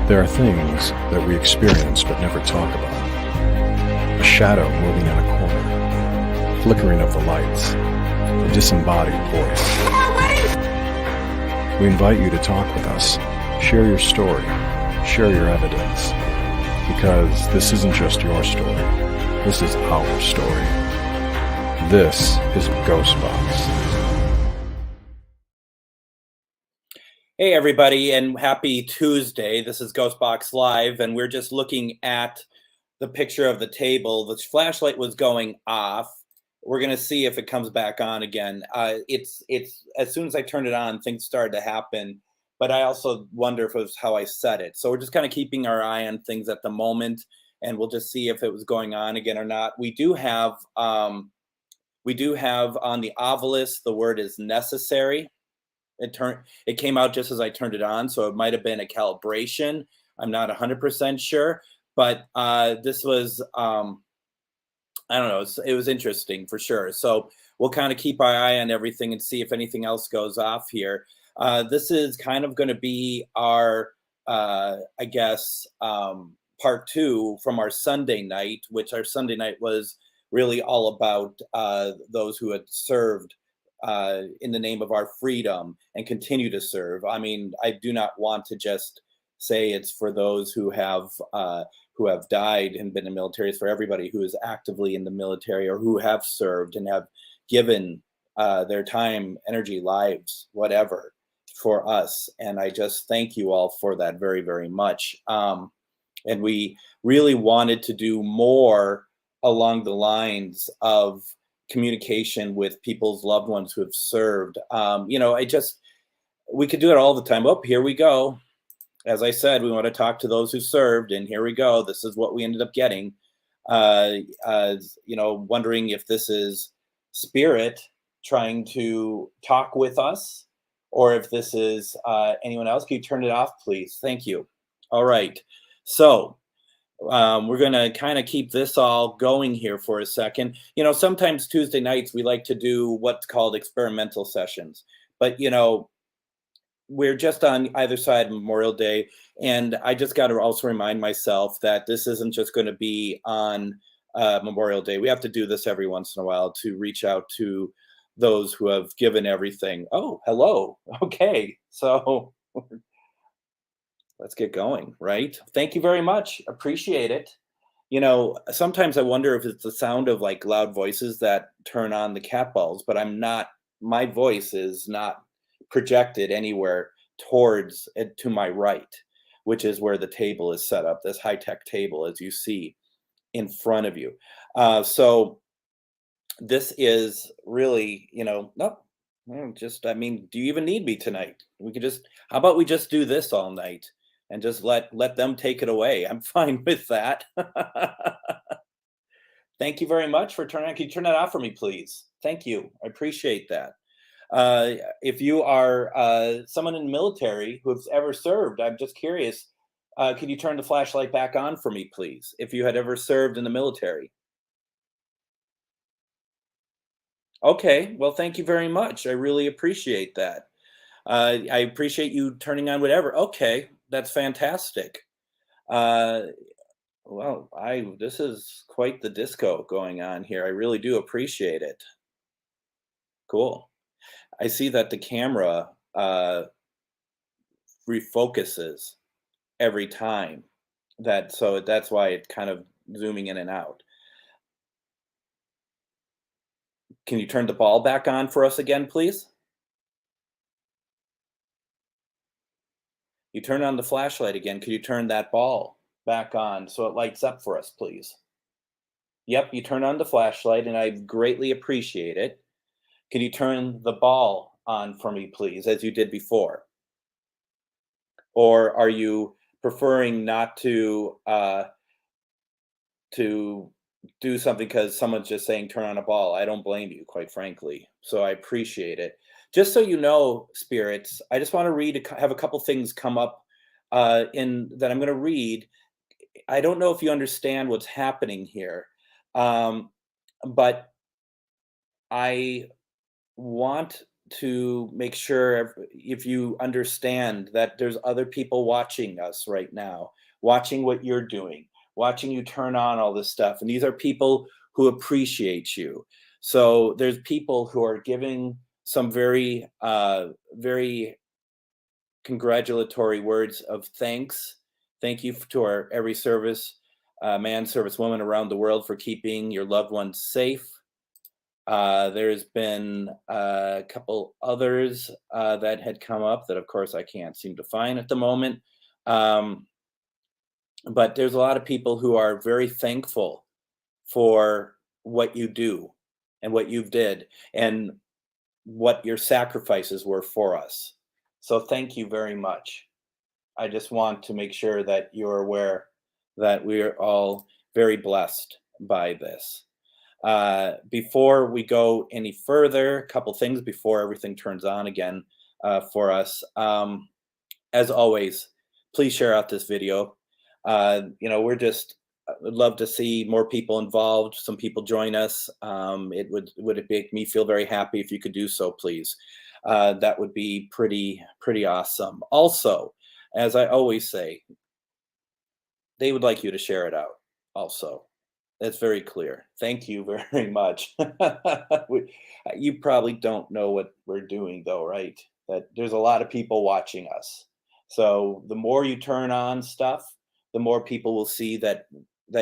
There are things that we experience but never talk about. A shadow moving in a corner, flickering of the lights, a disembodied voice. We invite you to talk with us, share your story, share your evidence, because this isn't just your story, this is our story. This is GhostBox. Hey everybody, and happy Tuesday. This is GhostBox Live, and we're just looking at the picture of the table. The flashlight was going off. We're gonna see if it comes back on again. It's as soon as I turned it on, things started to happen, but I also wonder if it was how I set it. So we're just kind of keeping our eye on things at the moment, and we'll just see if it was going on again or not. We do have on the ovilus, the word is necessary. It came out just as I turned it on, so it might have been a calibration. I'm not 100% sure, but this was I don't know, it was interesting for sure. So we'll kind of keep our eye on everything and see if anything else goes off here. This is kind of going to be our I guess part 2 from our Sunday night, which our Sunday night was really all about those who had served in the name of our freedom and continue to serve. I mean, I do not want to just say it's for those who have died and been in the military. It's for everybody who is actively in the military or who have served and have given their time, energy, lives, whatever, for us. And I just thank you all for that very, very much. And we really wanted to do more along the lines of communication with people's loved ones who have served. We could do it all the time. Oh, here we go. As I said, we want to talk to those who served, and here we go. This is what we ended up getting. Wondering if this is spirit trying to talk with us, or if this is anyone else. Can you turn it off, please? Thank you. All right. So we're going to kind of keep this all going here for a second. Sometimes Tuesday nights we like to do what's called experimental sessions, but we're just on either side of Memorial Day, and I just got to also remind myself that this isn't just going to be on Memorial Day. We have to do this every once in a while to reach out to those who have given everything. Oh, hello. Okay, so let's get going, right? Thank you very much. Appreciate it. Sometimes I wonder if it's the sound of like loud voices that turn on the cat balls, but my voice is not projected anywhere towards it to my right, which is where the table is set up, this high-tech table, as you see in front of you. So this is really, do you even need me tonight? How about we just do this all night? And just let them take it away. I'm fine with that. Thank you very much for turning on. Can you turn that off for me, please? Thank you. I appreciate that. If you are someone in the military who's ever served, I'm just curious, can you turn the flashlight back on for me, please? If you had ever served in the military. Okay, well, thank you very much. I really appreciate that. I appreciate you turning on whatever. Okay, that's fantastic. This is quite the disco going on here. I really do appreciate it. Cool. I see that the camera refocuses every time. So that's why it's kind of zooming in and out. Can you turn the ball back on for us again, please? You turn on the flashlight again. Could you turn that ball back on so it lights up for us, please? Yep, you turn on the flashlight, and I greatly appreciate it. Can you turn the ball on for me, please, as you did before? Or are you preferring not to do something because someone's just saying turn on a ball? I don't blame you, quite frankly. So I appreciate it. Just so you know, spirits, I just want to have a couple things come up that I'm going to read. I don't know if you understand what's happening here, but I want to make sure if you understand that there's other people watching us right now, watching what you're doing, watching you turn on all this stuff. And these are people who appreciate you. So there's people who are giving some very congratulatory words of thanks. Thank you to our every service man, service woman around the world for keeping your loved ones safe. There's been a couple others that had come up that, of course, I can't seem to find at the moment. Um, but there's a lot of people who are very thankful for what you do and what you've did and what your sacrifices were for us. So thank you very much. I just want to make sure that you're aware that we are all very blessed by this. Before we go any further, a couple things before everything turns on again for us. As always, please share out this video. We're just would love to see more people involved. Some people join us. It would make me feel very happy if you could do so, please. That would be pretty awesome. Also, as I always say, they would like you to share it out. Also, that's very clear. Thank you very much. You probably don't know what we're doing, though, right? That there's a lot of people watching us. So the more you turn on stuff, the more people will see that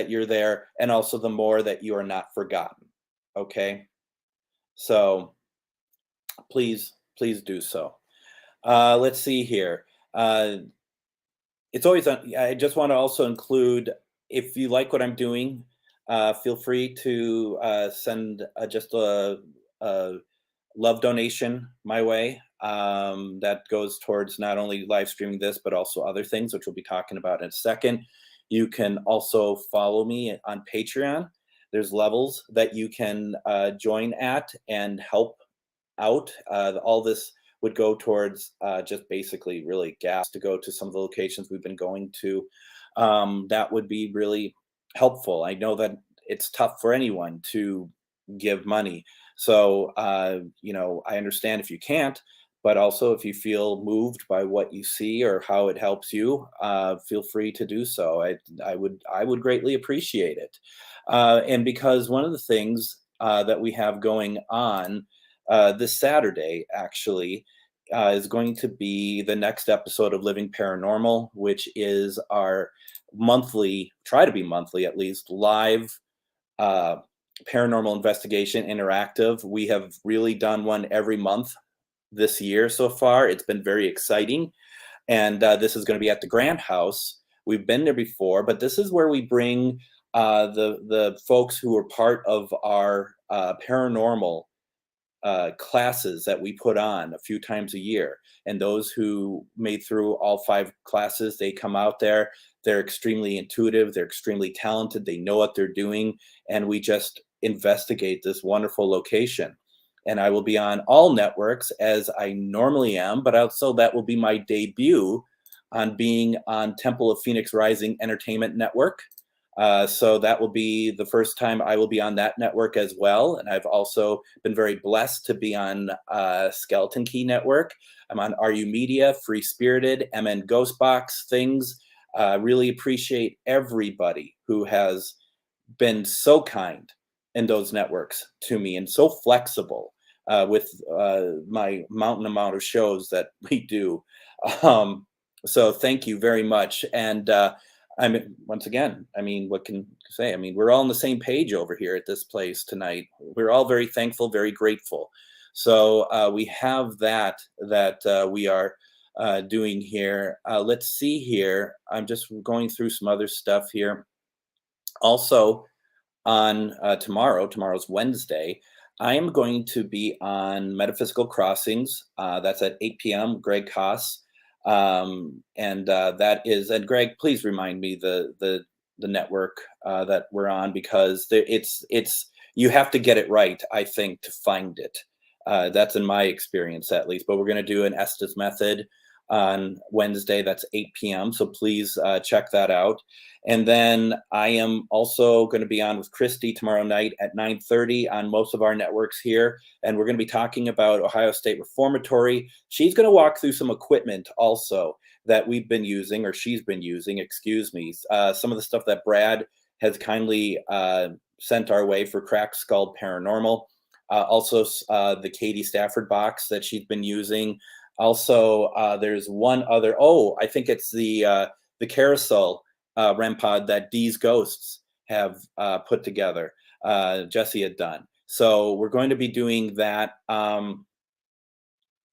you're there, and also the more that you are not forgotten. Okay, so please do so. Let's see here. It's always I just want to also include, if you like what I'm doing, feel free to send just a love donation my way. That goes towards not only live streaming this, but also other things, which we'll be talking about in a second. You can also follow me on Patreon. There's levels that you can join at and help out. All this would go towards just basically really gas to go to some of the locations we've been going to. That would be really helpful. I know that it's tough for anyone to give money. So, I understand if you can't, but also if you feel moved by what you see or how it helps you, feel free to do so. I would greatly appreciate it. And because one of the things that we have going on this Saturday, actually, is going to be the next episode of Living Paranormal, which is our try to be monthly at least, live paranormal investigation interactive. We have really done one every month this year so far. It's been very exciting. And this is going to be at the Grant House. We've been there before, but this is where we bring the folks who are part of our paranormal classes that we put on a few times a year. And those who made through all 5 classes, they come out there. They're extremely intuitive. They're extremely talented. They know what they're doing. And we just investigate this wonderful location. And I will be on all networks as I normally am, but also that will be my debut on being on Temple of Phoenix Rising Entertainment Network. So that will be the first time I will be on that network as well. And I've also been very blessed to be on Skeleton Key Network. I'm on RU Media, Free Spirited, MN GhostBox, things. Really appreciate everybody who has been so kind in those networks to me and so flexible with my mountain amount of shows that we do. So thank you very much. And once again, what can I say? We're all on the same page over here at this place tonight. We're all very thankful, very grateful. So we have that we are doing here. Let's see here. I'm just going through some other stuff here. Also on tomorrow's Wednesday, I am going to be on Metaphysical Crossings. That's at 8 p.m. Greg Koss. And Greg, please remind me the network that we're on, because it's you have to get it right, I think, to find it. That's in my experience, at least. But we're going to do an Estes method on Wednesday. That's 8 p.m. So please check that out. And then I am also going to be on with Christy tomorrow night at 9:30 on most of our networks here. And we're going to be talking about Ohio State Reformatory. She's going to walk through some equipment also that we've been using, or she's been using, excuse me. Some of the stuff that Brad has kindly sent our way for Cracked Skull Paranormal. Also, the Katie Stafford box that she's been using. Also, there's one other. Oh, I think it's the carousel REM pod that Dee's Ghosts have put together. Jesse had done. So we're going to be doing that.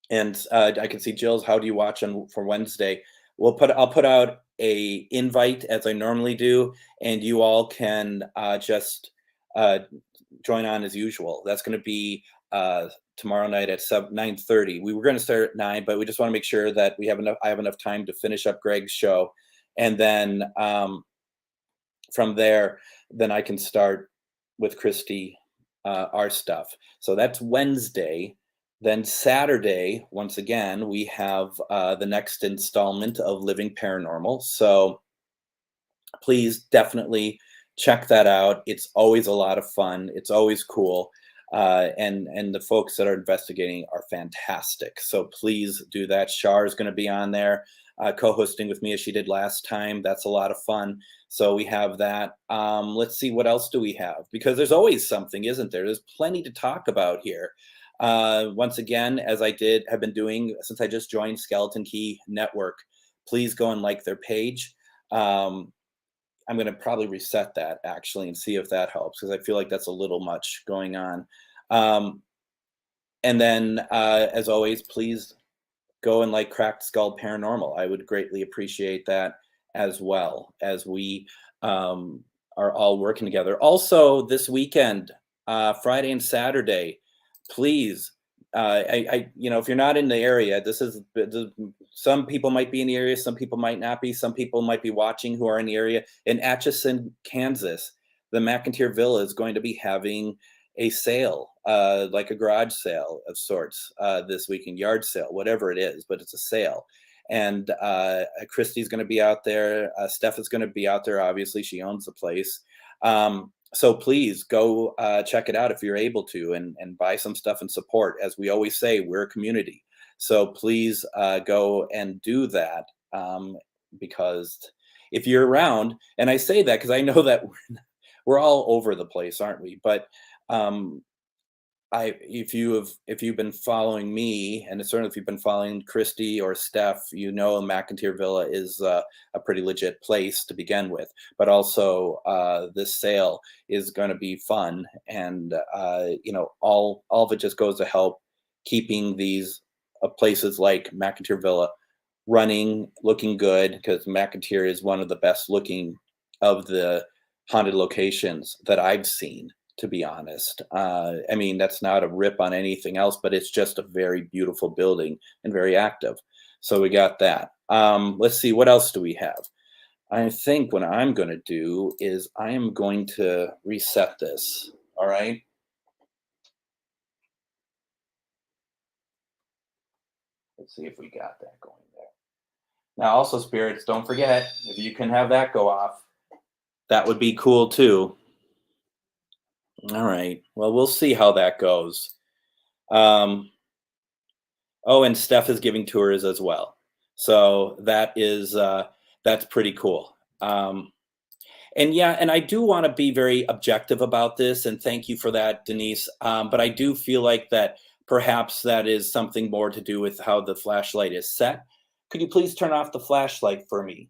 And I can see Jill's. How do you watch on for Wednesday? I'll put out a invite as I normally do, and you all can just join on as usual. That's going to be tomorrow night at 9:30. We were going to start at 9, but we just want to make sure that we have enough. I have enough time to finish up Greg's show, and then from there, then I can start with Christy our stuff. So that's Wednesday. Then Saturday, once again, we have the next installment of Living Paranormal. So please definitely check that out. It's always a lot of fun. It's always cool. And the folks that are investigating are fantastic. So please do that. Shar is going to be on there co-hosting with me as she did last time. That's a lot of fun. So we have that. Let's see, what else do we have? Because there's always something, isn't there? There's plenty to talk about here. Once again, as I have been doing since I just joined Skeleton Key Network, please go and like their page. I'm going to probably reset that actually and see if that helps, because I feel like that's a little much going on. And then, as always, please go and like Cracked Skull Paranormal. I would greatly appreciate that, as well, as we are all working together. Also, this weekend, Friday and Saturday, please, if you're not in the area, some people might be in the area, some people might not be, some people might be watching who are in the area. In Atchison, Kansas, the McIntyre Villa is going to be having a sale, like a garage sale of sorts, this weekend, yard sale, whatever it is, but it's a sale. And Christy's going to be out there. Steph is going to be out there. Obviously, she owns the place. So please go check it out if you're able to, and buy some stuff and support. As we always say, we're a community. So please go and do that, because if you're around, and I say that because I know that we're all over the place, aren't we? But if you've been following me, and certainly if you've been following Christy or Steph, McIntyre Villa is a pretty legit place to begin with. But also, this sale is going to be fun, and all of it just goes to help keeping these places like McIntyre Villa running, looking good, because McIntyre is one of the best looking of the haunted locations that I've seen, to be honest. That's not a rip on anything else, but it's just a very beautiful building and very active. So we got that. Let's see, what else do we have? I think what I'm going to do is I am going to reset this. All right. Let's see if we got that going there. Now, also, spirits, don't forget, if you can have that go off, that would be cool too. All right. Well, we'll see how that goes. And Steph is giving tours as well. So that's pretty cool. And I do want to be very objective about this, and thank you for that, Denise. But I do feel like that perhaps that is something more to do with how the flashlight is set. Could you please turn off the flashlight for me?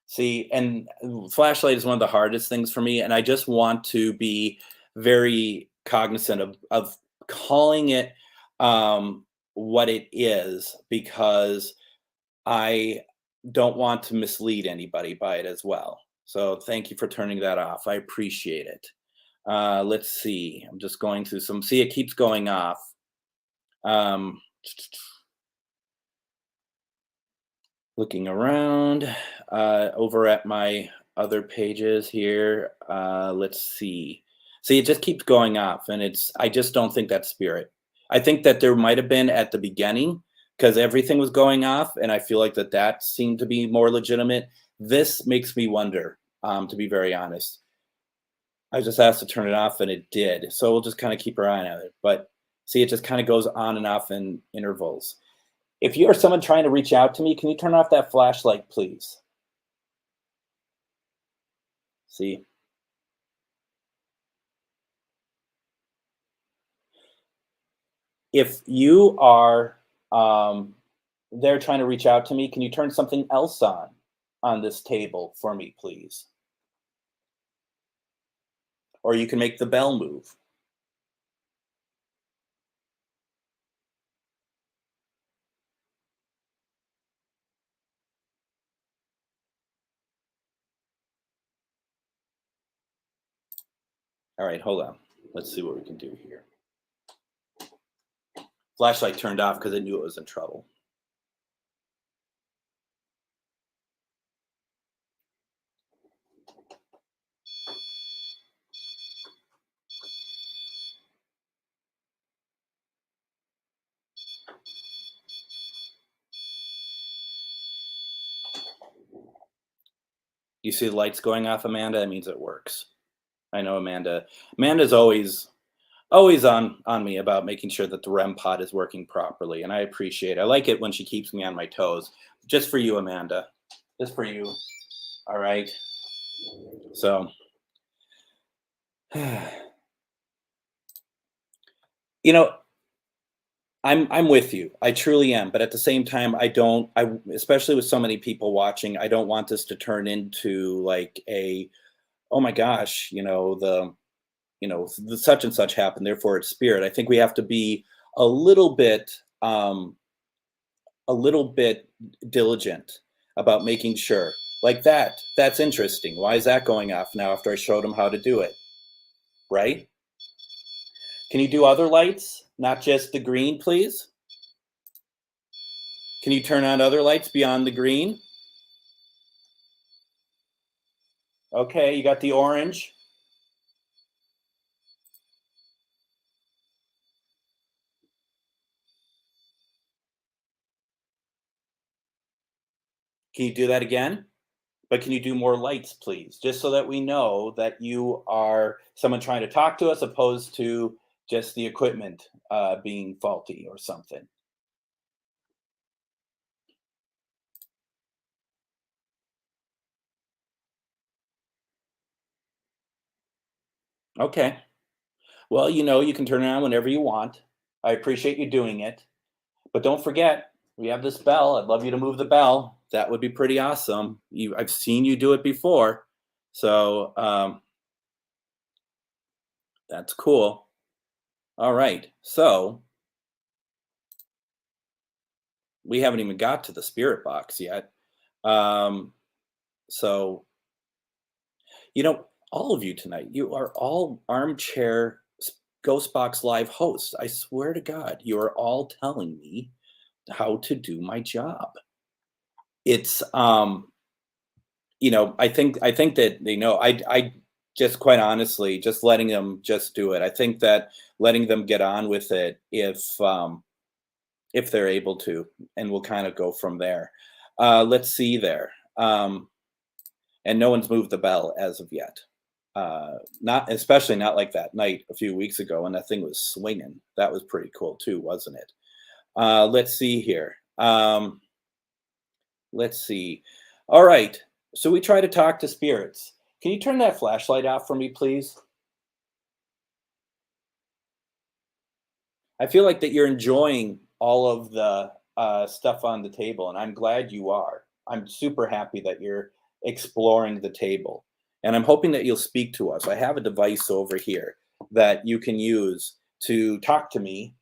See, and flashlight is one of the hardest things for me, and I just want to be very cognizant of calling it what it is, because I don't want to mislead anybody by it as well. So thank you for turning that off. I appreciate it. Let's see. I'm just going through some. See, it keeps going off. Looking around over at my other pages here. Let's see. See, it just keeps going off, and I just don't think that's spirit. I think that there might have been at the beginning, because everything was going off, and I feel like that seemed to be more legitimate. This makes me wonder, to be very honest. I just asked to turn it off, and it did. So we'll just kind of keep our eye on it. But see, it just kind of goes on and off in intervals. If you are someone trying to reach out to me, can you turn off that flashlight, please? See? If you are there trying to reach out to me, can you turn something else on this table for me, please? Or you can make the bell move. All right, hold on. Let's see what we can do here. Flashlight turned off because it knew it was in trouble. You see the lights going off, Amanda? That means it works. I know Amanda. Amanda's always on me about making sure that the REM pod is working properly, and I appreciate it. I like it when she keeps me on my toes. Just for you, Amanda. Just for you. All right. So, you know, I'm with you. I truly am. But at the same time, I especially with so many people watching, I don't want this to turn into like oh my gosh, the such and such happened, therefore it's spirit. I think we have to be a little bit um a little bit diligent about making sure. Like that's interesting. Why is that going off now after I showed him how to do it? Right? Can you do other lights? Not just the green, please? Can you turn on other lights beyond the green? Okay, you got the orange. Can you do that again? But can you do more lights, please? Just so that we know that you are someone trying to talk to us opposed to just the equipment being faulty or something. Okay. Well, you can turn it on whenever you want. I appreciate you doing it. But don't forget, we have this bell. I'd love you to move the bell. That would be pretty awesome. I've seen you do it before. So that's cool. All right. So we haven't even got to the spirit box yet. Um, so, all of you tonight, you are all armchair GhostBox Live hosts. I swear to God, you are all telling me how to do my job. It's I think that I just quite honestly just letting them just do it. I think that letting them get on with it if they're able to, and we'll kind of go from there. Let's see there. And no one's moved the bell as of yet. Not especially not like that night a few weeks ago when that thing was swinging. That was pretty cool too, wasn't it? Let's see here. Let's see. All right. So we try to talk to spirits. Can you turn that flashlight off for me, please? I feel like that you're enjoying all of the stuff on the table, and I'm glad you are. I'm super happy that you're exploring the table, and I'm hoping that you'll speak to us. I have a device over here that you can use to talk to me,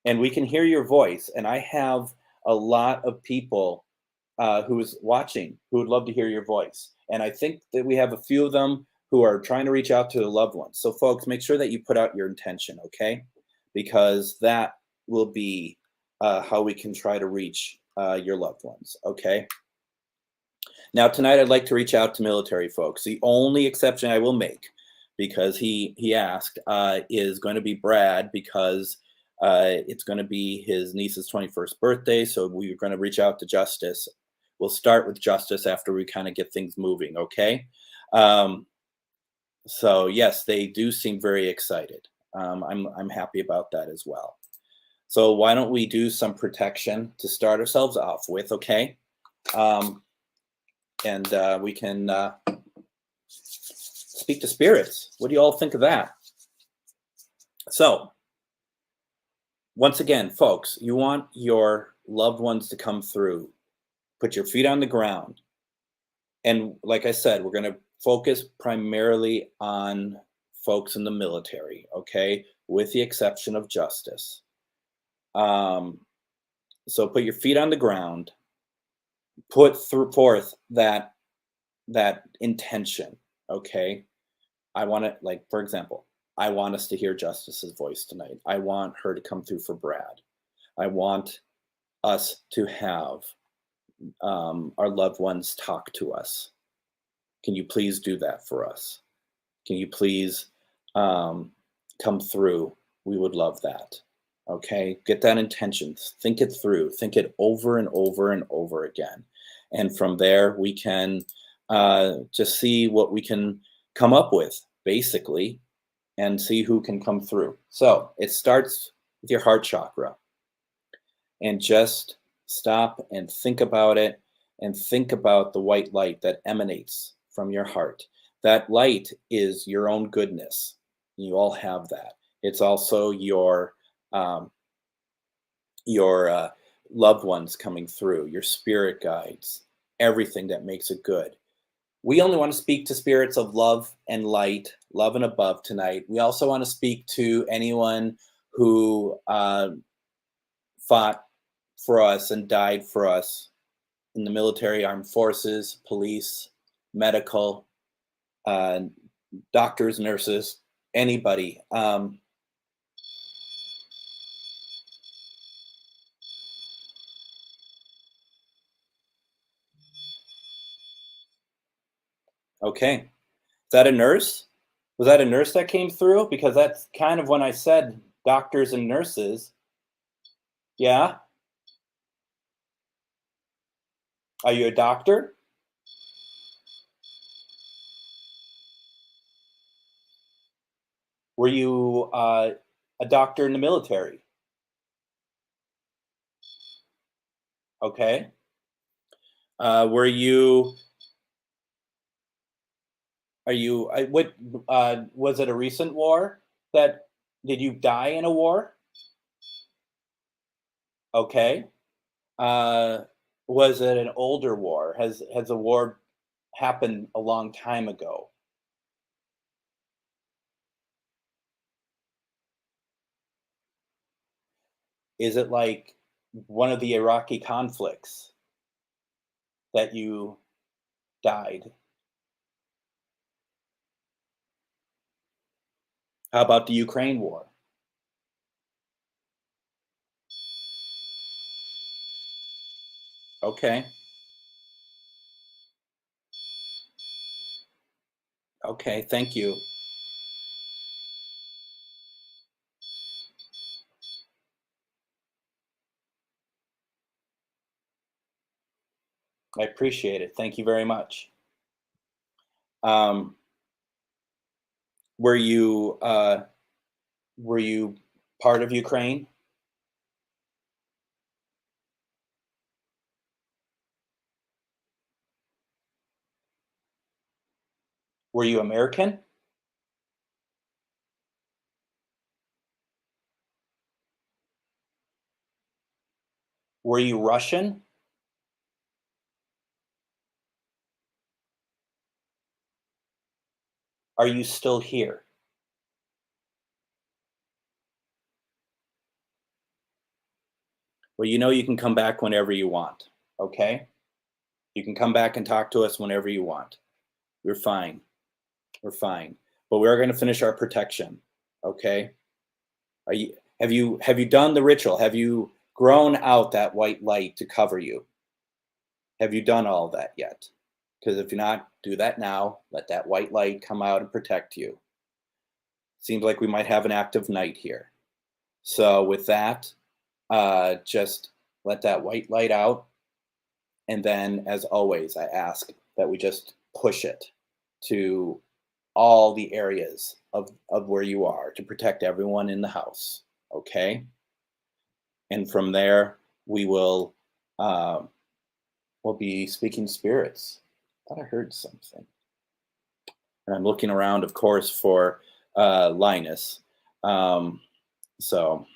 and we can hear your voice. And I have a lot of people who's watching who would love to hear your voice, and I think that we have a few of them who are trying to reach out to their loved ones. So, folks, make sure that you put out your intention, okay? Because that will be how we can try to reach your loved ones, okay? Now, tonight, I'd like to reach out to military folks. The only exception I will make, because he asked, is going to be Brad, because It's going to be his niece's 21st birthday, so we're going to reach out to Justice. We'll start with Justice after we kind of get things moving, okay? So yes, they do seem very excited. I'm happy about that as well. So why don't we do some protection to start ourselves off with, okay? And we can speak to spirits. What do you all think of that? So once again, folks, you want your loved ones to come through. Put your feet on the ground. And like I said, we're going to focus primarily on folks in the military, okay? With the exception of Justice. So put your feet on the ground. Put forth that intention, okay? I want to, like, for example, I want us to hear Justice's voice tonight. I want her to come through for Brad. I want us to have our loved ones talk to us. Can you please do that for us? Can you please come through? We would love that. Okay, get that intention. Think it through. Think it over and over and over again. And from there, we can just see what we can come up with, basically, and see who can come through. So it starts with your heart chakra. And just stop and think about it, and think about the white light that emanates from your heart. That light is your own goodness. You all have that. It's also your loved ones coming through, your spirit guides, everything that makes it good. We only want to speak to spirits of love and light, love and above tonight. We also want to speak to anyone who fought for us and died for us in the military, armed forces, police, medical, doctors, nurses, anybody. Okay. Is that a nurse? Was that a nurse that came through? Because that's kind of when I said doctors and nurses. Yeah? Are you a doctor? Were you a doctor in the military? Okay. Were you, what, was it a recent war did you die in a war? Okay. Was it an older war? Has a war happened a long time ago? Is it like one of the Iraqi conflicts that you died? How about the Ukraine war? Okay. Okay, thank you. I appreciate it. Thank you very much. Um, were you part of Ukraine? Were you American? Were you Russian? Are you still here? Well, you know you can come back whenever you want, okay? You can come back and talk to us whenever you want. We're fine. We're fine. But we're going to finish our protection, okay? Have you done the ritual? Have you grown out that white light to cover you? Have you done all that yet? Because if you're not, do that now. Let that white light come out and protect you. Seems like we might have an active night here. So with that, just let that white light out. And then, as always, I ask that we just push it to all the areas of where you are to protect everyone in the house. Okay. And from there, we will we'll be speaking spirits. I thought I heard something. And I'm looking around, of course, for Linus. So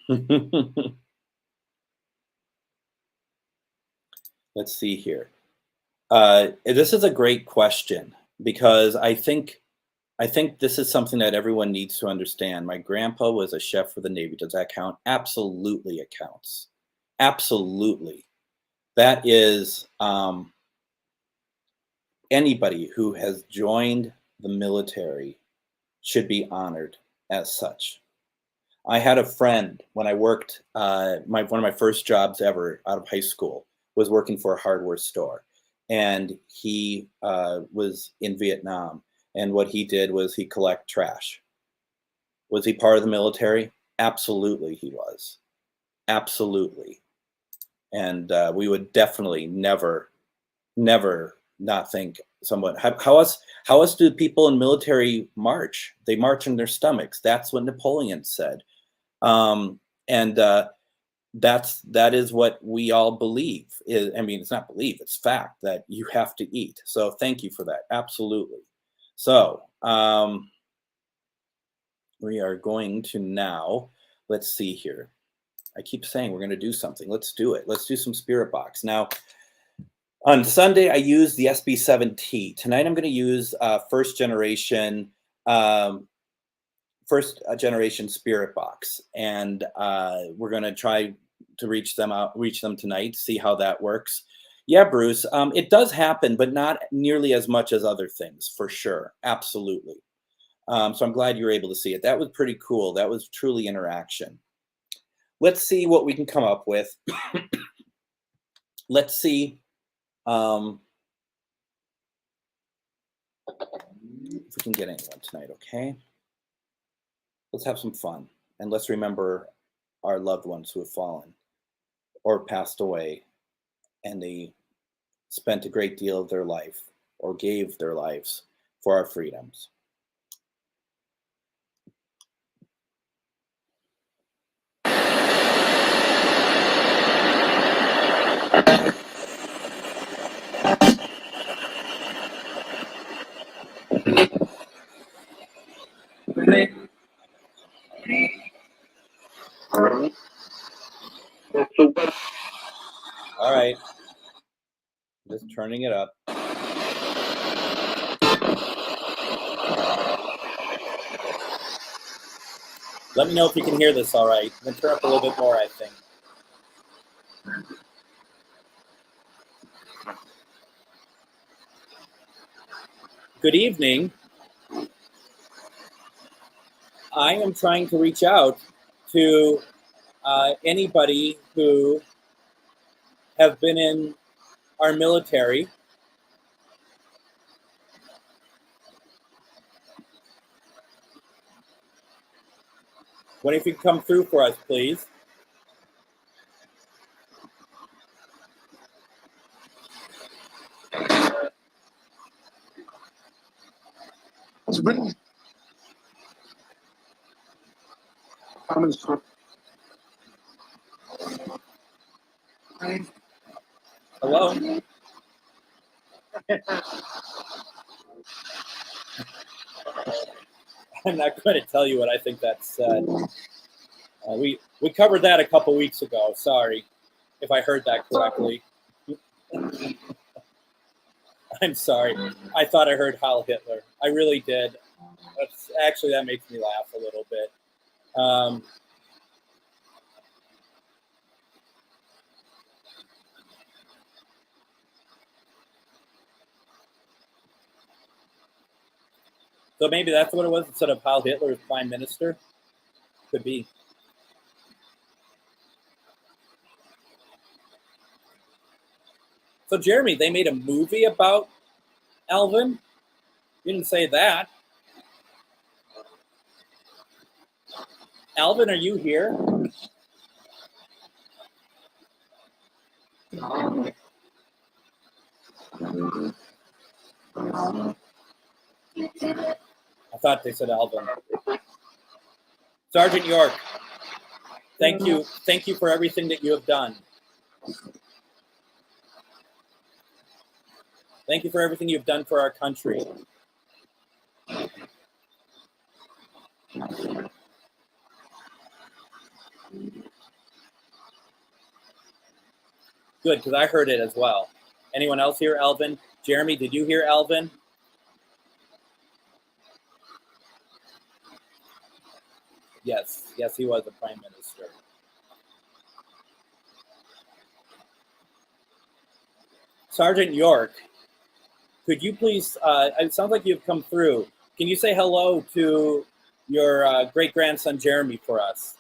let's see here. This is a great question because I think this is something that everyone needs to understand. My grandpa was a chef for the Navy. Does that count? Absolutely, it counts. Absolutely. That is anybody who has joined the military should be honored as such. I had a friend when I worked, one of my first jobs ever out of high school was working for a hardware store. And he was in Vietnam. And what he did was he collect trash. Was he part of the military? Absolutely, he was. Absolutely. And we would definitely never not think someone. How else do people in military march? They march in their stomachs. That's what Napoleon said. And that is what we all believe. I mean, it's not believe, it's fact that you have to eat. So thank you for that. Absolutely. So we are going to now, let's see here. I keep saying we're going to do something. Let's do it. Let's do some spirit box. Now, on Sunday, I used the SB7T. Tonight, I'm going to use first generation spirit box, and we're going to try to reach them tonight, see how that works. Yeah, Bruce, it does happen, but not nearly as much as other things, for sure. Absolutely. So I'm glad you were able to see it. That was pretty cool. That was truly interaction. Let's see what we can come up with. Let's see if we can get anyone tonight, okay? Let's have some fun, and let's remember our loved ones who have fallen or passed away, and they spent a great deal of their life or gave their lives for our freedoms. All right, just turning it up. Let me know if you can hear this all right. I'm going to turn up a little bit more, I think. Good evening. I am trying to reach out to anybody who have been in our military. What if you could come through for us, please? Hello? I'm not going to tell you what I think that said. We covered that a couple weeks ago. Sorry if I heard that correctly. I'm sorry. I thought I heard Heil Hitler. I really did. Actually, that makes me laugh a little bit. So maybe that's what it was instead of Heil Hitler as prime minister? Could be. So, Jeremy, they made a movie about Alvin? You didn't say that. Alvin, are you here? I thought they said Alvin. Sergeant York, thank you. Thank you for everything that you have done. Thank you for everything you've done for our country. Good, because I heard it as well. Anyone else hear Alvin? Jeremy, did you hear Alvin? Yes, he was a prime minister. Sergeant York, could you please, it sounds like you've come through. Can you say hello to your great-grandson Jeremy for us?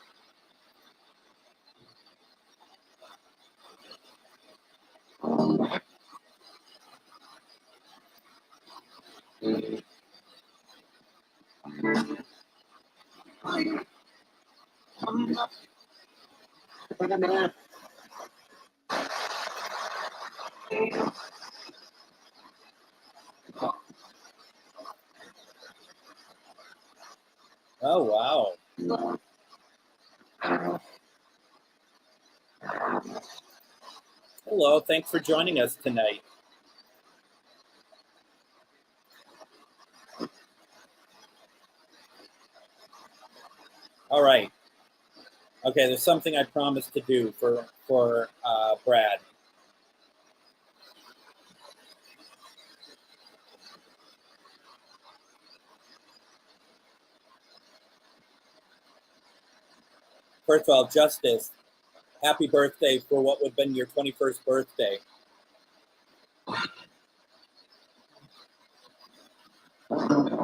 Oh, wow. Hello, thanks for joining us tonight. All right. Okay, there's something I promised to do for Brad. First of all, Justice, happy birthday for what would have been your 21st birthday.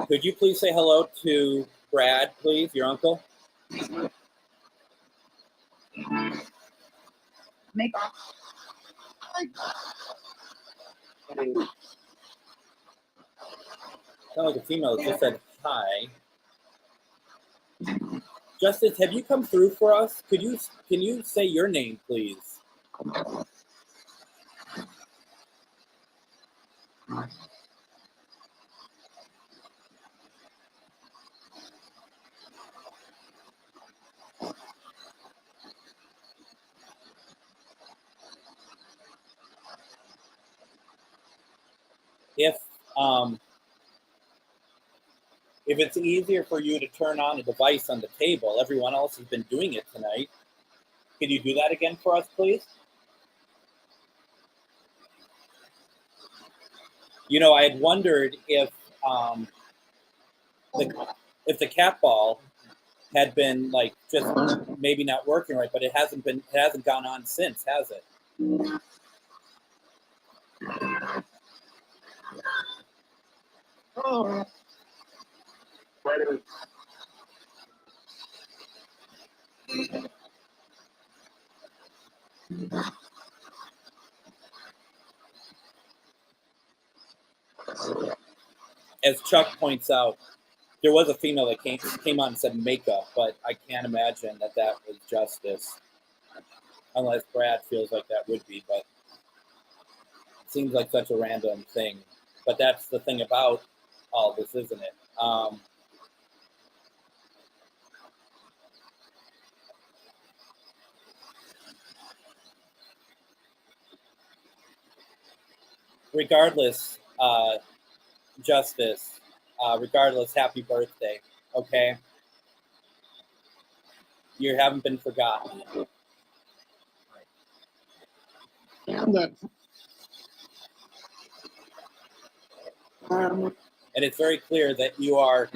Could you please say hello to Brad, please, your uncle? Sound like a female that just said hi. Justice, have you come through for us? Can you say your name, please? If it's easier for you to turn on a device on the table, everyone else has been doing it tonight. Can you do that again for us, please? You know, I had wondered if the cat ball had been like just maybe not working right, but it hasn't gone on since, has it? Oh. As Chuck points out, there was a female that came on and said makeup, but I can't imagine that was Justice, unless Brad feels like that would be, but it seems like such a random thing. But that's the thing about all this, isn't it? Regardless, Justice, regardless, happy birthday, okay? You haven't been forgotten. And it's very clear that you are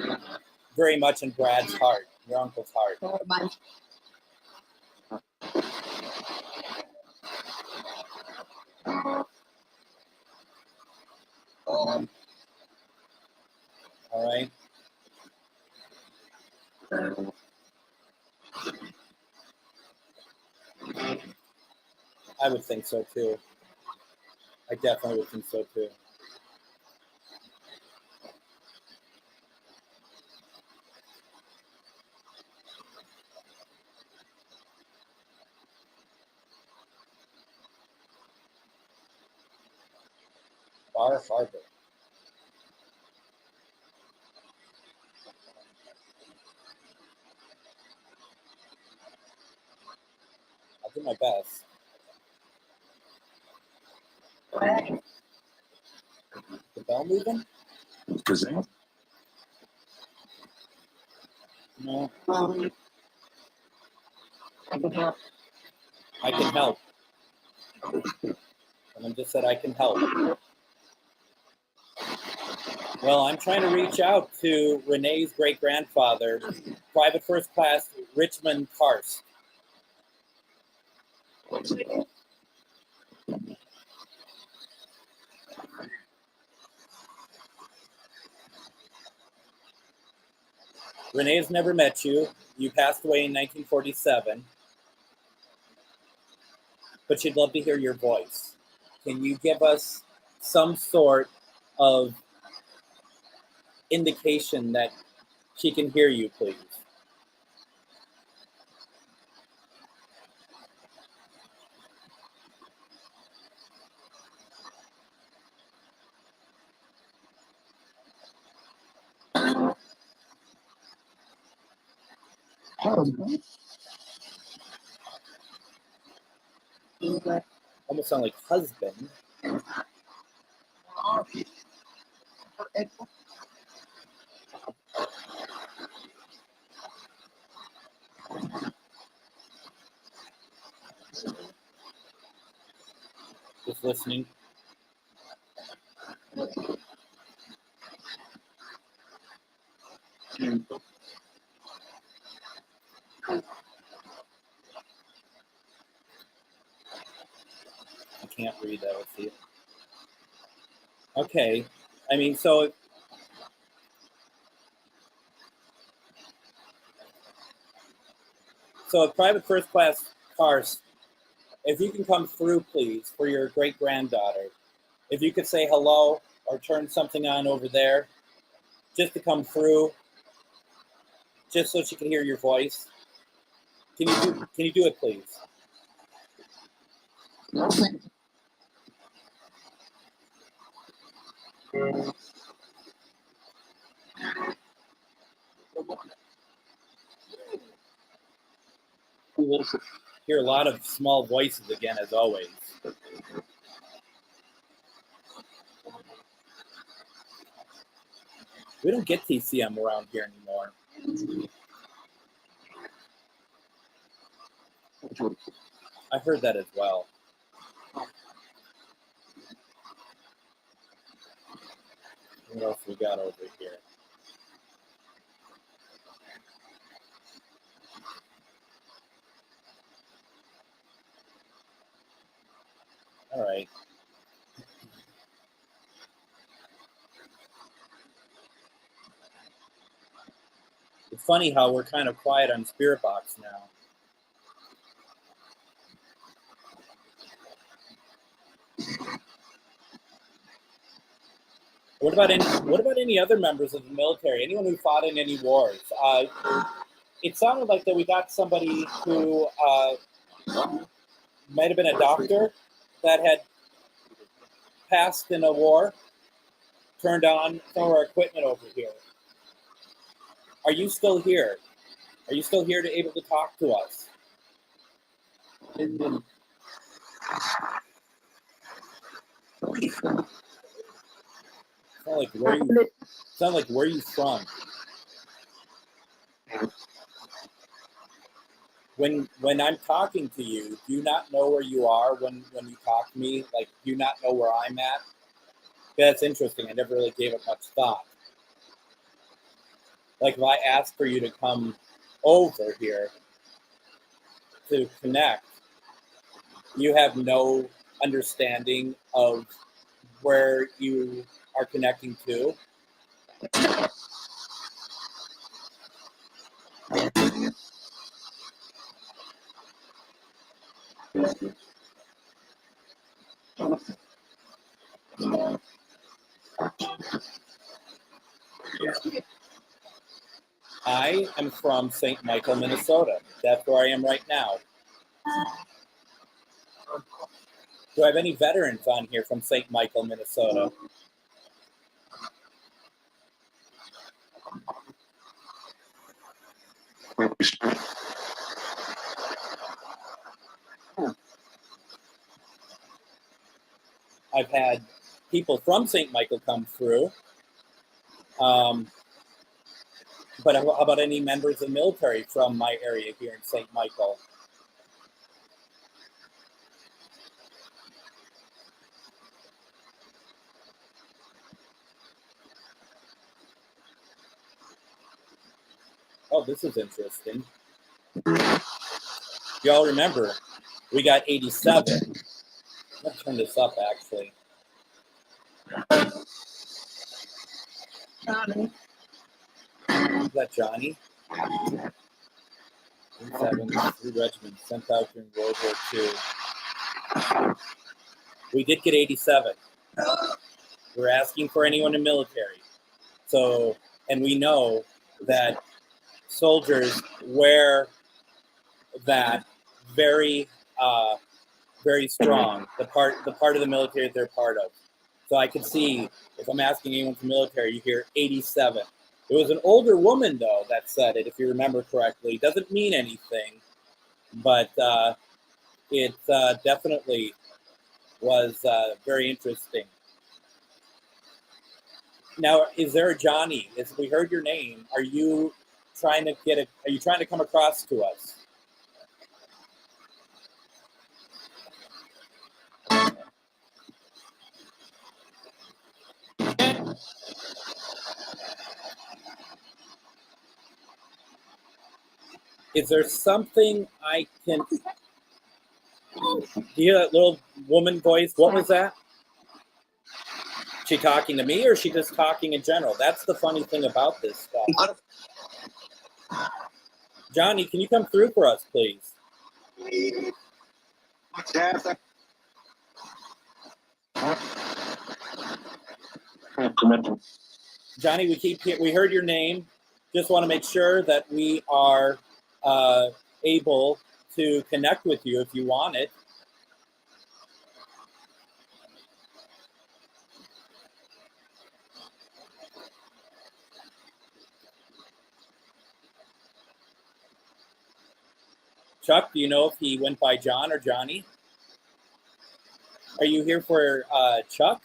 very much in Brad's heart, your uncle's heart. All right. I would think so too. I definitely would think so too. Bar Harbor. I'll do my best. The bell moving? Present. No. I can help. I can help. Someone just said I can help. Well, I'm trying to reach out to Renee's great-grandfather, Private First Class Richmond Karst. Renee's never met you. You passed away in 1947. But she'd love to hear your voice. Can you give us some sort of indication that she can hear you, please? Almost sound like husband. Just listening. I can't read that. Let's see. Okay. I mean, so a Private First Class Karst, if you can come through, please, for your great-granddaughter. If you could say hello or turn something on over there, just to come through, just so she can hear your voice. Can you do it, please? Hear a lot of small voices again, as always. We don't get TCM around here anymore. I heard that as well. What else we got over here? All right. It's funny how we're kind of quiet on Spirit Box now. What about any other members of the military? Anyone who fought in any wars? It sounded like that we got somebody who might have been a doctor that had passed in a war, turned on some of our equipment over here. Are you still here? Are you still here to able to talk to us? Sound like where you from? When I'm talking to you, do you not know where you are when you talk to me? Like, do you not know where I'm at? That's interesting. I never really gave it much thought. Like, if I asked for you to come over here to connect, you have no understanding of where you are connecting to. I am from St. Michael, Minnesota. That's where I am right now. Do I have any veterans on here from St. Michael, Minnesota? I've had people from St. Michael come through. But how about any members of the military from my area here in St. Michael? Oh, this is interesting. Y'all remember, we got 87. Let's turn this up, actually. Johnny. Is that Johnny? 3 regiments sent out during World War II. We did get 87. We're asking for anyone in the military. So, and we know that soldiers wear that very, very strong. The part of the military that they're part of. So I can see if I'm asking anyone from the military, you hear 87. It was an older woman though that said it, if you remember correctly. It doesn't mean anything, but it definitely was very interesting. Now, is there a Johnny? If we heard your name, are you trying to come across to us? Is there something I can... Do you hear that little woman voice? What was that? She talking to me or is she just talking in general? That's the funny thing about this stuff. Johnny, can you come through for us, please? Johnny, we heard your name. Just want to make sure that we are able to connect with you if you want it. Chuck, do you know if he went by John or Johnny? Are you here for Chuck?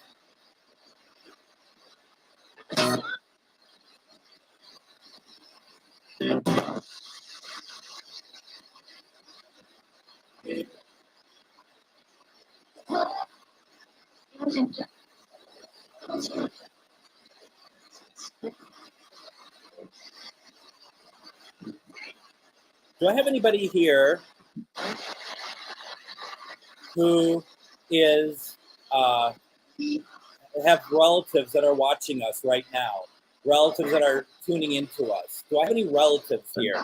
Do I have anybody here who is have relatives that are watching us right now? Relatives that are tuning into us. Do I have any relatives here?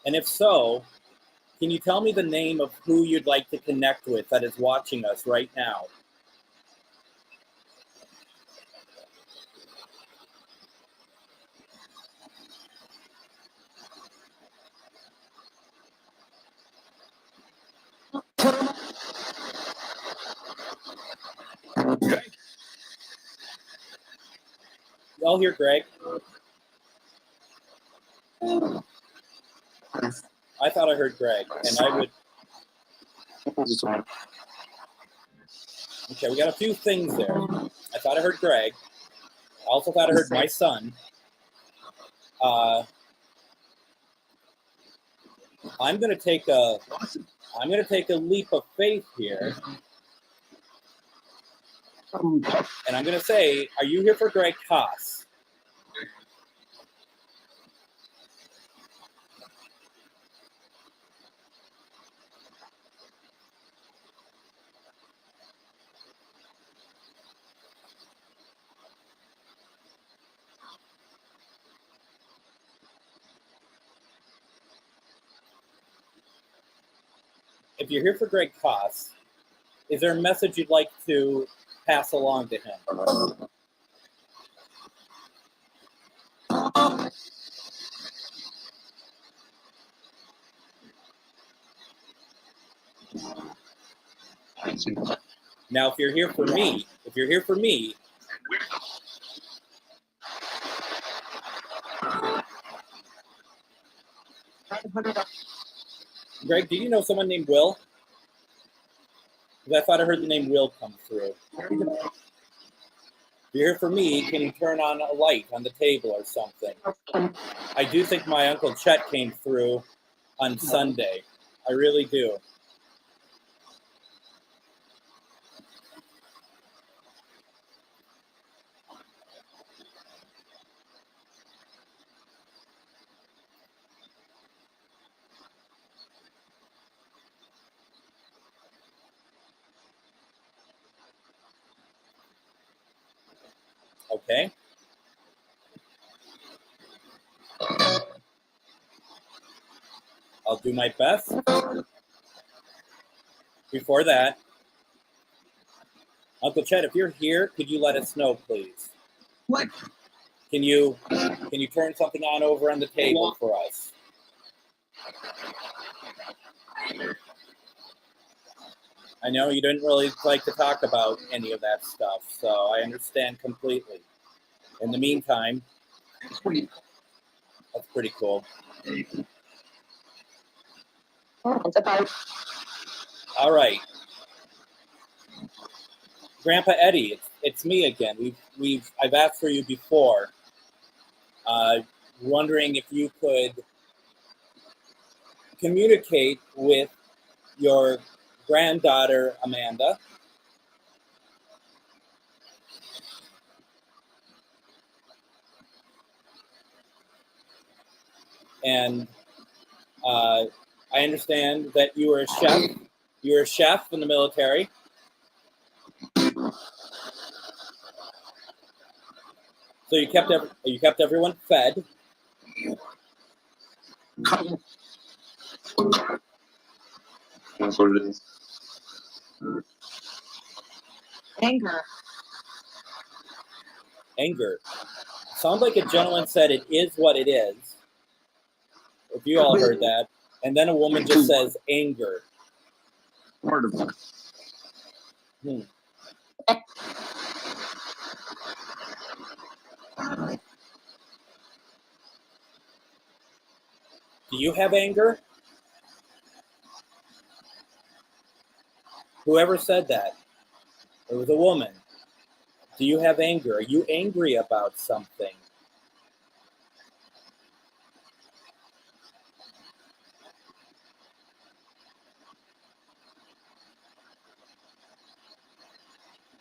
And if so, can you tell me the name of who you'd like to connect with that is watching us right now? Y'all hear Greg? I thought I heard Greg, and I would... Okay, we got a few things there. I thought I heard Greg. I also thought I heard my son. I'm gonna take a leap of faith here. And I'm gonna say, are you here for Greg Haas? If you're here for Greg Haas, is there a message you'd like to pass along to him? Now, if you're here for me, Greg, do you know someone named Will? Because I thought I heard the name Will come through. If you're here for me, can you turn on a light on the table or something? I do think my Uncle Chet came through on Sunday. I really do. Okay. I'll do my best. Before that, Uncle Chet, if you're here, could you let us know, please? What? Can you turn something on over on the table for us? I know you didn't really like to talk about any of that stuff, so I understand completely. In the meantime, that's pretty cool. All right, Grandpa Eddie, it's me again. I've asked for you before. Wondering if you could communicate with your granddaughter Amanda. And I understand that you were a chef. You were a chef in the military. So you kept everyone fed. That's what it is. Anger. Sounds like a gentleman said it is what it is. If you all heard that. And then a woman just says anger. Part of it. Do you have anger? Whoever said that, it was a woman. Do you have anger? Are you angry about something?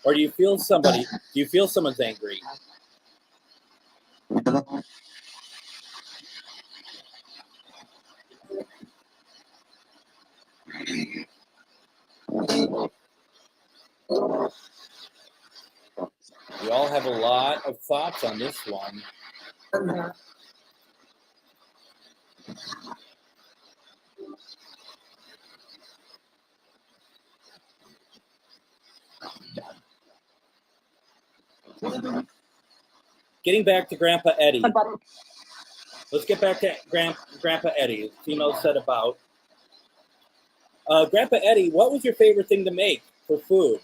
Or do you feel someone's angry? We all have a lot of thoughts on this one. Getting back to Grandpa Eddie. Let's get back to Grandpa Eddie. Female said about. Grandpa Eddie, what was your favorite thing to make for food?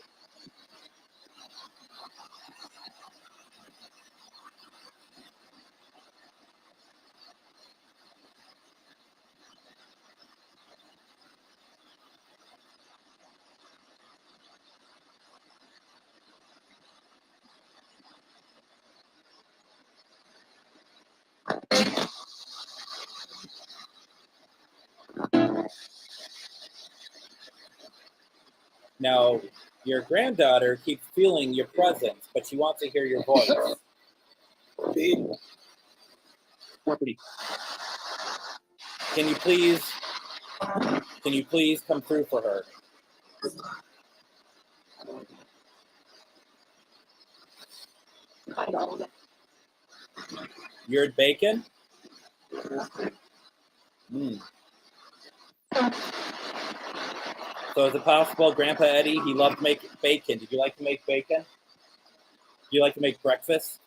Now, your granddaughter keeps feeling your presence, but she wants to hear your voice. Can you please come through for her? You're at bacon? So is it possible Grandpa Eddie, he loved to make bacon? Did you like to make bacon? Do you like to make breakfast?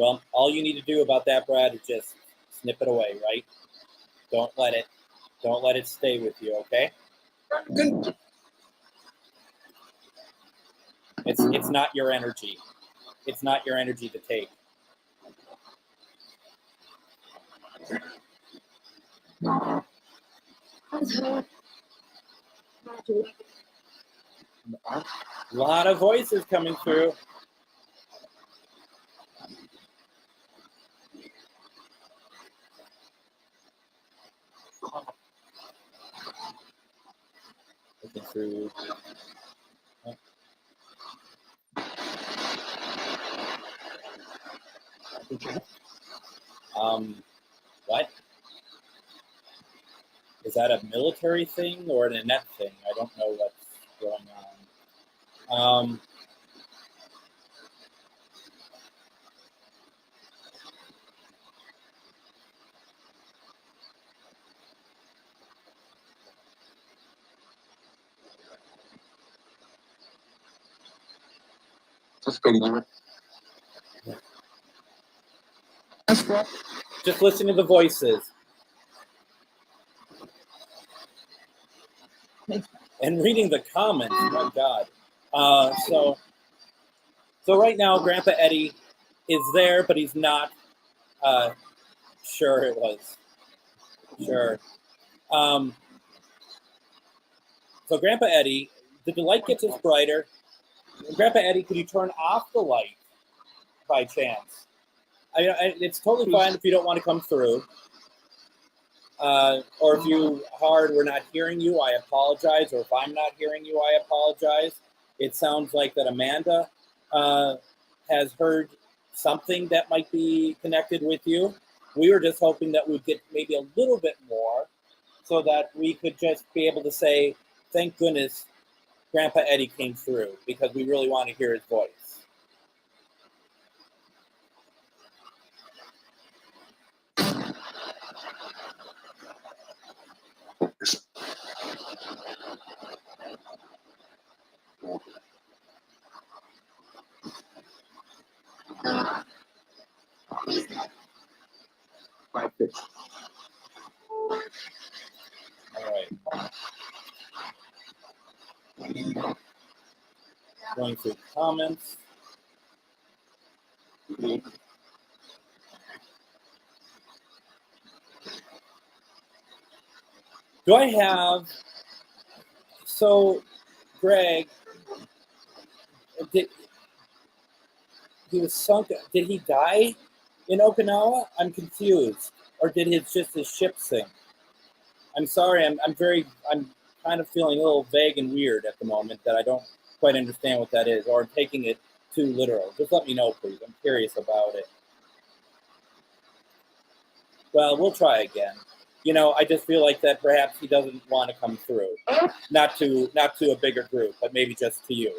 Well, all you need to do about that, Brad, is just snip it away, right? Don't let it stay with you, okay? It's not your energy. It's not your energy to take. A lot of voices coming through. Looking through. What? Is that a military thing or an Annette thing? I don't know what's going on. Just listen to the voices. And reading the comments, my God. So right now, Grandpa Eddie is there, but he's not. Sure, it was. Sure. So Grandpa Eddie, did the light get just brighter? Grandpa Eddie, could you turn off the light by chance? It's totally fine if you don't want to come through. Or if we're not hearing you, I apologize. Or if I'm not hearing you, I apologize. It sounds like that Amanda has heard something that might be connected with you. We were just hoping that we'd get maybe a little bit more so that we could just be able to say, thank goodness Grandpa Eddie came through, because we really want to hear his voice. All right. Going through comments. Do I have, so Greg, he was sunk, did he die in Okinawa? I'm confused. Or did his ship sink? I'm sorry, I'm kind of feeling a little vague and weird at the moment, that I don't quite understand what that is, or taking it too literal. Just let me know, please. I'm curious about it. Well, we'll try again. I just feel like that perhaps he doesn't want to come through. Not to a bigger group, but maybe just to you.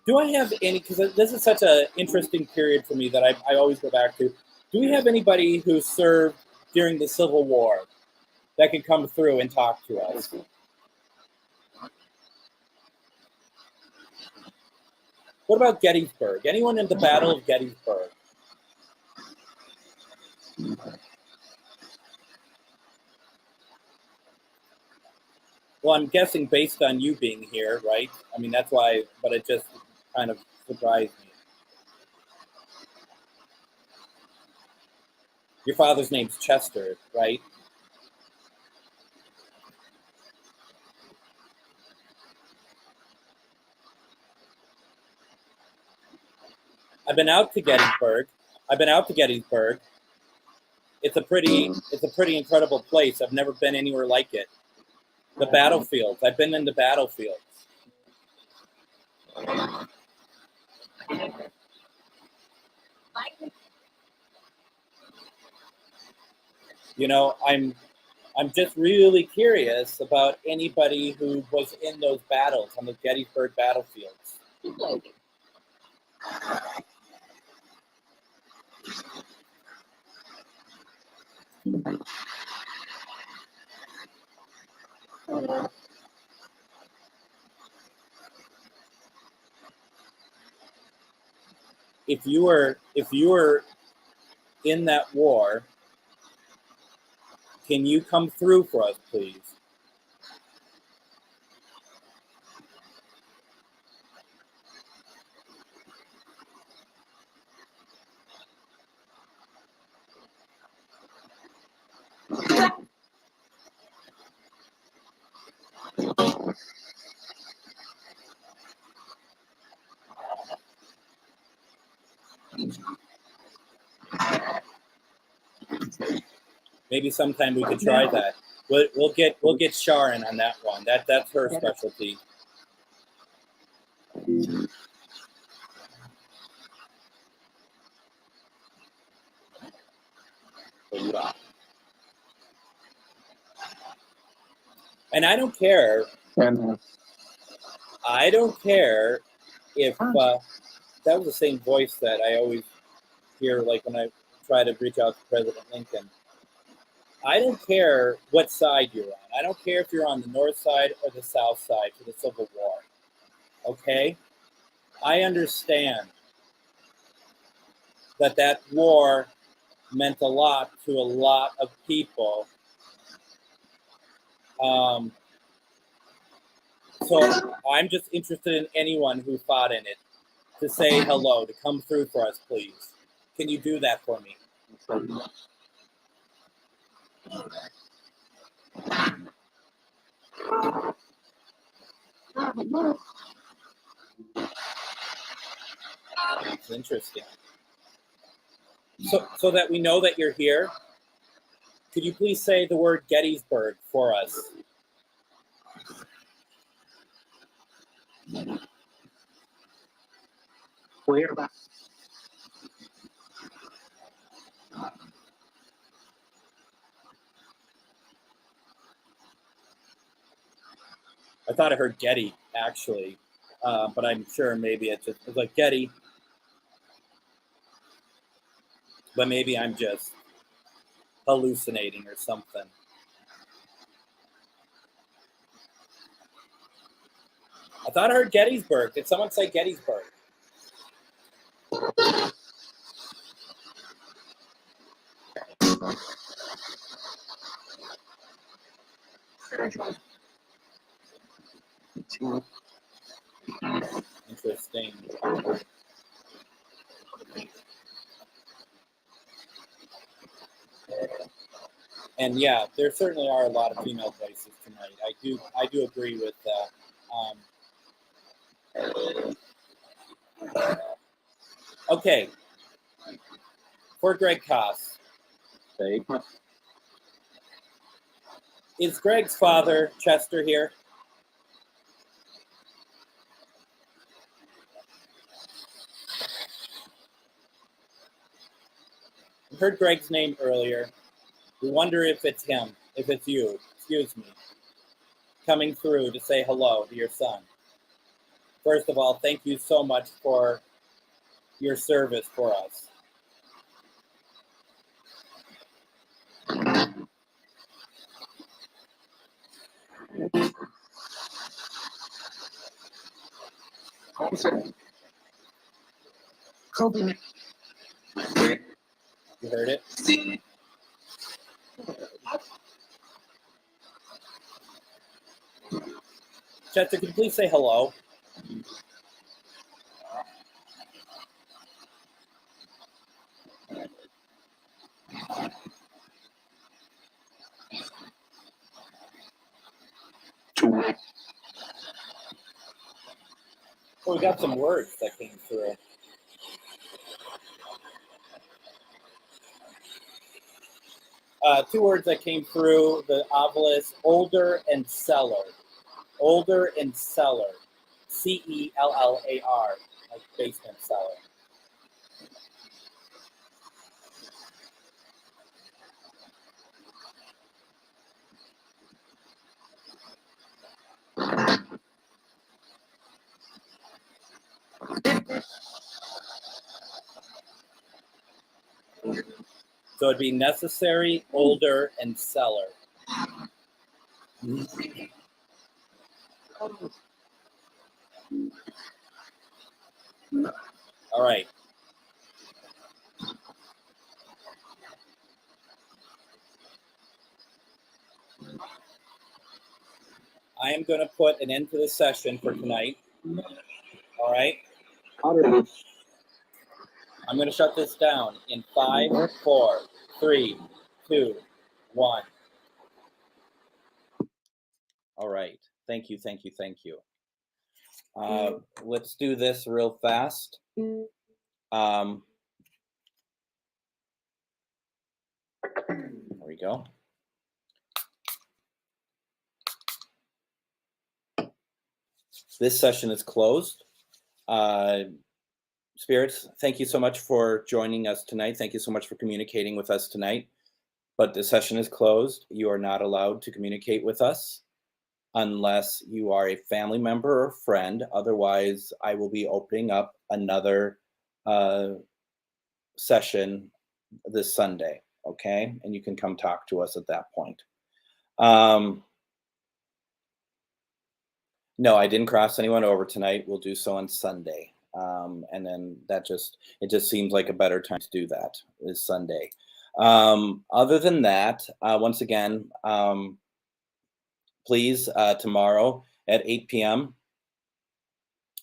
Do I have any, because this is such an interesting period for me that I always go back to. Do we have anybody who served during the Civil War that can come through and talk to us? What about Gettysburg? Anyone in the Battle of Gettysburg? Well, I'm guessing based on you being here, right? I mean, that's why, but it just kind of surprised me. Your father's name's Chester, right? I've been out to Gettysburg. It's a pretty incredible place. I've never been anywhere like it. The battlefields. I've been in the battlefields. I'm just really curious about anybody who was in those battles, on the Gettysburg battlefields. If you were in that war, can you come through for us, please? Maybe sometime we could try that. We'll get Sharon on that one. That's her specialty. And I don't care. I don't care if that was the same voice that I always hear, like when I try to reach out to President Lincoln. I don't care what side you're on. I don't care if you're on the north side or the south side for the Civil War. Okay? I understand that war meant a lot to a lot of people. So I'm just interested in anyone who fought in it to say hello, to come through for us, please. Can you do that for me? It's interesting. So that we know that you're here, could you please say the word Gettysburg for us? Where? I thought I heard Getty, actually, but I'm sure maybe it's like Getty. But maybe I'm just hallucinating or something. I thought I heard Gettysburg. Did someone say Gettysburg? Interesting. And yeah, there certainly are a lot of female voices tonight. I do agree with that. Okay. For Greg Koss. Is Greg's father, Chester, here? I heard Greg's name earlier. We wonder if it's him, if it's you, excuse me, coming through to say hello to your son. First of all, thank you so much for your service for us. You heard it? Chester, can you please say hello? Well, we got some words that came through. Two words that came through the obelisk: older and cellar. Older and cellar. C-E-L-L-A-R, like basement cellar. So it'd be necessary, older, and seller. All right. I am going to put an end to the session for tonight. All right. I'm going to shut this down in 5, 4, 3, 2, 1. All right. Thank you. Thank you. Thank you. Let's do this real fast. There we go. This session is closed. Spirits, thank you so much for joining us tonight. Thank you so much for communicating with us tonight. But the session is closed. You are not allowed to communicate with us unless you are a family member or friend. Otherwise, I will be opening up another session this Sunday, okay? And you can come talk to us at that point. No, I didn't cross anyone over tonight. We'll do so on Sunday. And then it just seems like a better time to do that is Sunday. Other than that, once again, please, tomorrow at 8 p.m.,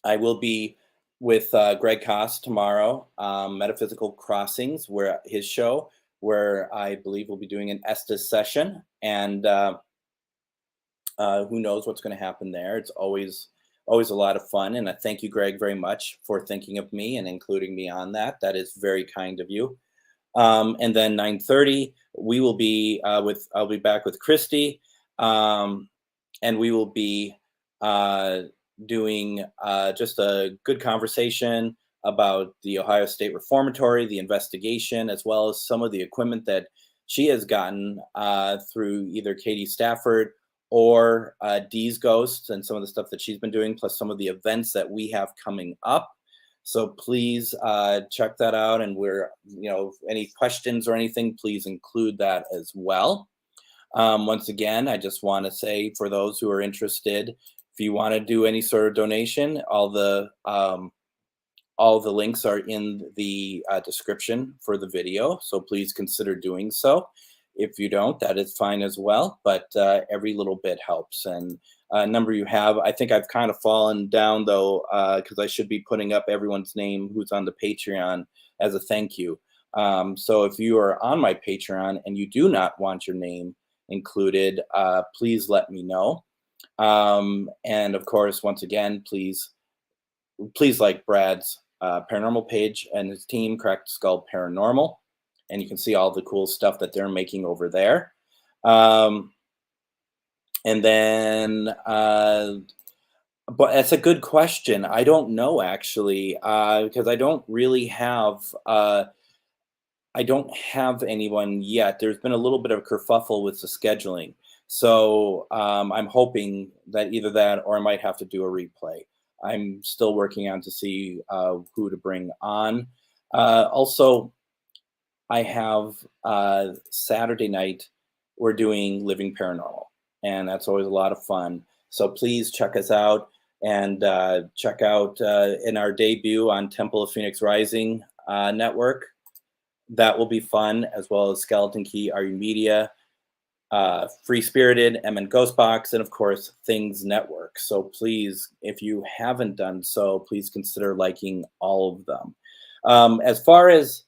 I will be with Greg Koss tomorrow, Metaphysical Crossings, where his show, where I believe we'll be doing an Estes session. And who knows what's going to happen there. It's always a lot of fun. And I thank you, Greg, very much for thinking of me and including me on that. That is very kind of you. And then 9:30, I'll be back with Christy. And we will be doing just a good conversation about the Ohio State Reformatory, the investigation, as well as some of the equipment that she has gotten through either Katie Stafford or Dee's Ghosts and some of the stuff that she's been doing, plus some of the events that we have coming up. So please check that out. And any questions or anything, please include that as well. Once again, I just want to say for those who are interested, if you want to do any sort of donation, all the links are in the description for the video. So please consider doing so. If you don't, that is fine as well. But every little bit helps. And number you have, I think I've kind of fallen down though, because I should be putting up everyone's name who's on the Patreon as a thank you. So if you are on my Patreon and you do not want your name included, please let me know. And of course, once again, please like Brad's paranormal page and his team, Cracked Skull Paranormal, and you can see all the cool stuff that they're making over there. And then, but that's a good question. I don't know actually, because I don't really have. I don't have anyone yet. There's been a little bit of kerfuffle with the scheduling. So I'm hoping that either that or I might have to do a replay. I'm still working on to see who to bring on. Also, I have Saturday night, we're doing Living Paranormal, and that's always a lot of fun. So please check us out and check out in our debut on Temple of Phoenix Rising network. That will be fun, as well as Skeleton Key, RU Media, Free Spirited, MN GhostBox, and of course, Things Network. So please, if you haven't done so, please consider liking all of them. As far as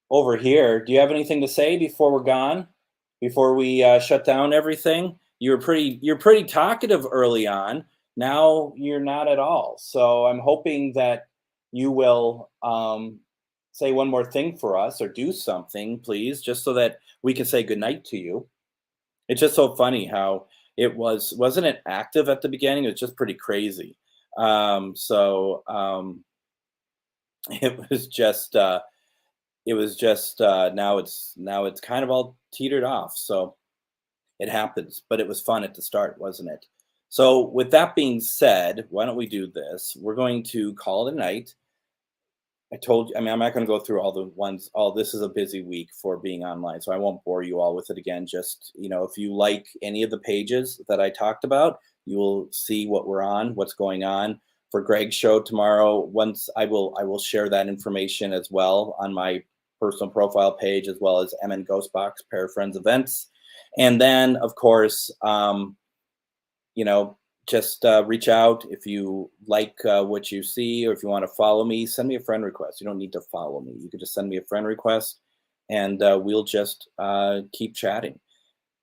over here, do you have anything to say before we're gone? Before we shut down everything? You're pretty talkative early on. Now you're not at all. So I'm hoping that you will say one more thing for us or do something, please, just so that we can say goodnight to you. It's just so funny how it wasn't it active at the beginning? It was just pretty crazy. It was just now it's kind of all teetered off. So it happens, but it was fun at the start, wasn't it? So with that being said, why don't we do this? We're going to call it a night. I told you, I mean, I'm not going to go through all the ones. All this is a busy week for being online, so I won't bore you all with it again. Just, if you like any of the pages that I talked about, you will see what we're on, what's going on. For Greg's show tomorrow, once I will share that information as well on my personal profile page, as well as MN GhostBox Parafriends events. And then, of course, just reach out if you like what you see, or if you want to follow me, send me a friend request. You don't need to follow me. You can just send me a friend request, and we'll just keep chatting.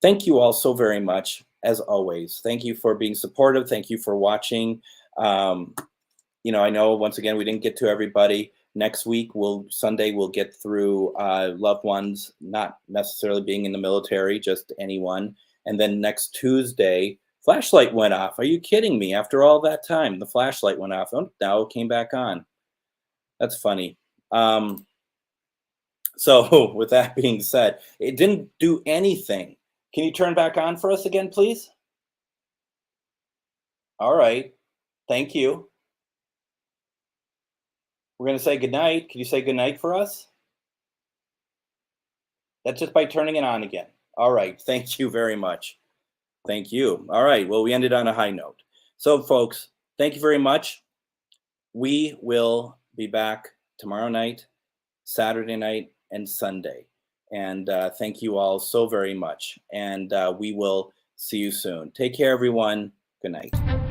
Thank you all so very much, as always. Thank you for being supportive. Thank you for watching. I know, once again, we didn't get to everybody. Next week, Sunday, we'll get through loved ones, not necessarily being in the military, just anyone. And then next Tuesday, flashlight went off. Are you kidding me? After all that time, the flashlight went off. Oh, now it came back on. That's funny. So with that being said, it didn't do anything. Can you turn back on for us again, please? All right. Thank you. We're going to say goodnight. Can you say goodnight for us? That's just by turning it on again. All right. Thank you very much. Thank you. All right. Well, we ended on a high note. So, folks, thank you very much. We will be back tomorrow night, Saturday night, and Sunday. And thank you all so very much. And we will see you soon. Take care, everyone. Good night.